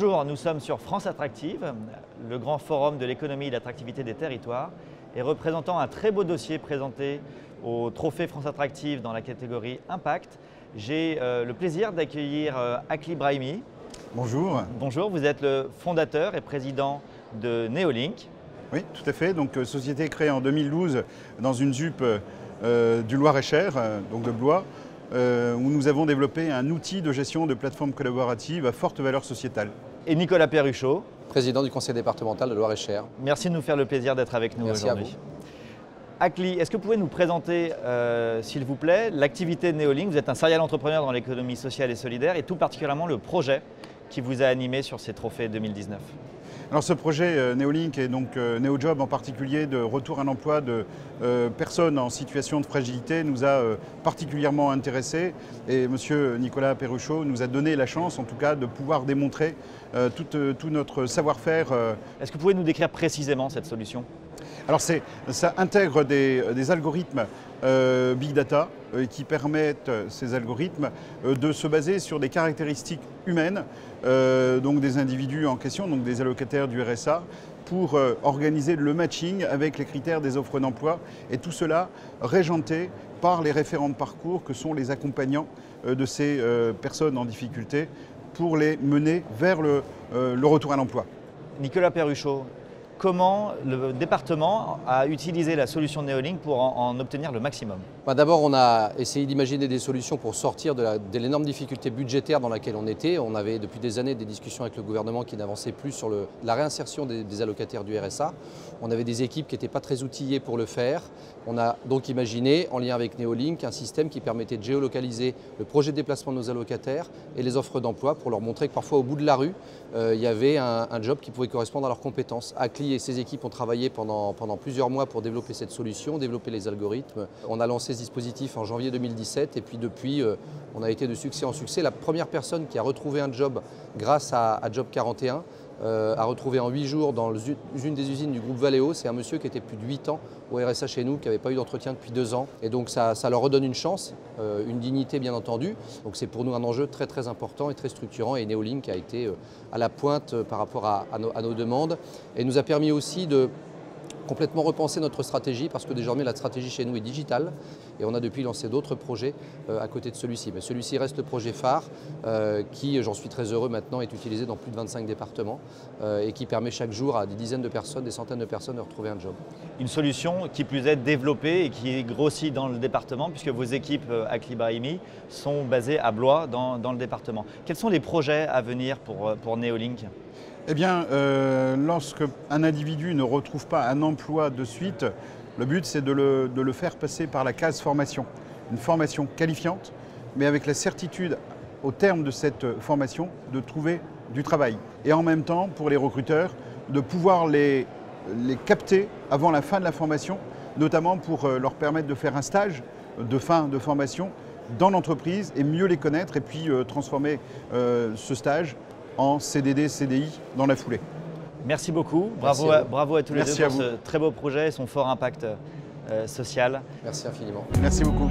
Bonjour, nous sommes sur France Attractive, le grand forum de l'économie et de l'attractivité des territoires, et représentant un très beau dossier présenté au Trophée France Attractive dans la catégorie Impact. J'ai le plaisir d'accueillir Akli Brahimi. Bonjour. Bonjour, vous êtes le fondateur et président de Neolink. Oui, tout à fait. Donc, société créée en 2012 dans une ZUP du Loir-et-Cher, donc de Blois, où nous avons développé un outil de gestion de plateformes collaboratives à forte valeur sociétale. Et Nicolas Perruchot, président du conseil départemental de Loir-et-Cher. Merci de nous faire le plaisir d'être avec nous aujourd'hui. Merci à vous. Akli, est-ce que vous pouvez nous présenter, s'il vous plaît, l'activité de Neolink? Vous êtes un serial entrepreneur dans l'économie sociale et solidaire et tout particulièrement le projet qui vous a animé sur ces trophées 2019. Alors ce projet Neolink et donc NeoJob en particulier de retour à l'emploi de personnes en situation de fragilité nous a particulièrement intéressés et monsieur Nicolas Perruchot nous a donné la chance en tout cas de pouvoir démontrer tout notre savoir-faire. Est-ce que vous pouvez nous décrire précisément cette solution? Alors ça intègre des algorithmes Big Data qui permettent ces algorithmes de se baser sur des caractéristiques humaines, donc des individus en question, donc des allocataires du RSA, pour organiser le matching avec les critères des offres d'emploi et tout cela régenté par les référents de parcours que sont les accompagnants de ces personnes en difficulté pour les mener vers le retour à l'emploi. Nicolas Perruchot, comment le département a utilisé la solution Neolink pour en obtenir le maximum? D'abord, on a essayé d'imaginer des solutions pour sortir de l'énorme difficulté budgétaire dans laquelle on était. On avait depuis des années des discussions avec le gouvernement qui n'avançaient plus sur la réinsertion des allocataires du RSA. On avait des équipes qui n'étaient pas très outillées pour le faire. On a donc imaginé, en lien avec Neolink, un système qui permettait de géolocaliser le projet de déplacement de nos allocataires et les offres d'emploi pour leur montrer que parfois au bout de la rue, il y avait un job qui pouvait correspondre à leurs compétences. Akli et ses équipes ont travaillé pendant plusieurs mois pour développer cette solution, développer les algorithmes. On a lancé ce dispositif en janvier 2017 et puis depuis, on a été de succès en succès. La première personne qui a retrouvé un job grâce à Job 41 a retrouvé en 8 jours dans une des usines du groupe Valeo. C'est un monsieur qui était plus de 8 ans au RSA chez nous, qui n'avait pas eu d'entretien depuis 2 ans. Et donc ça leur redonne une chance, une dignité bien entendu. Donc c'est pour nous un enjeu très très important et très structurant. Et Neolink a été à la pointe par rapport à nos demandes et nous a permis aussi de complètement repenser notre stratégie parce que désormais la stratégie chez nous est digitale et on a depuis lancé d'autres projets à côté de celui-ci. Mais celui-ci reste le projet phare qui, j'en suis très heureux maintenant, est utilisé dans plus de 25 départements et qui permet chaque jour à des dizaines de personnes, des centaines de personnes de retrouver un job. Une solution qui plus est développée et qui grossit dans le département puisque vos équipes Akli Brahimi sont basées à Blois dans le département. Quels sont les projets à venir pour Neolink ? Eh bien, lorsqu'un individu ne retrouve pas un emploi de suite, le but c'est de le faire passer par la case formation. Une formation qualifiante, mais avec la certitude, au terme de cette formation, de trouver du travail. Et en même temps, pour les recruteurs, de pouvoir les capter avant la fin de la formation, notamment pour leur permettre de faire un stage de fin de formation dans l'entreprise et mieux les connaître et puis transformer ce stage en CDD, CDI dans la foulée. Merci beaucoup. Bravo à tous les deux pour ce très beau projet et son fort impact social. Merci infiniment. Merci beaucoup.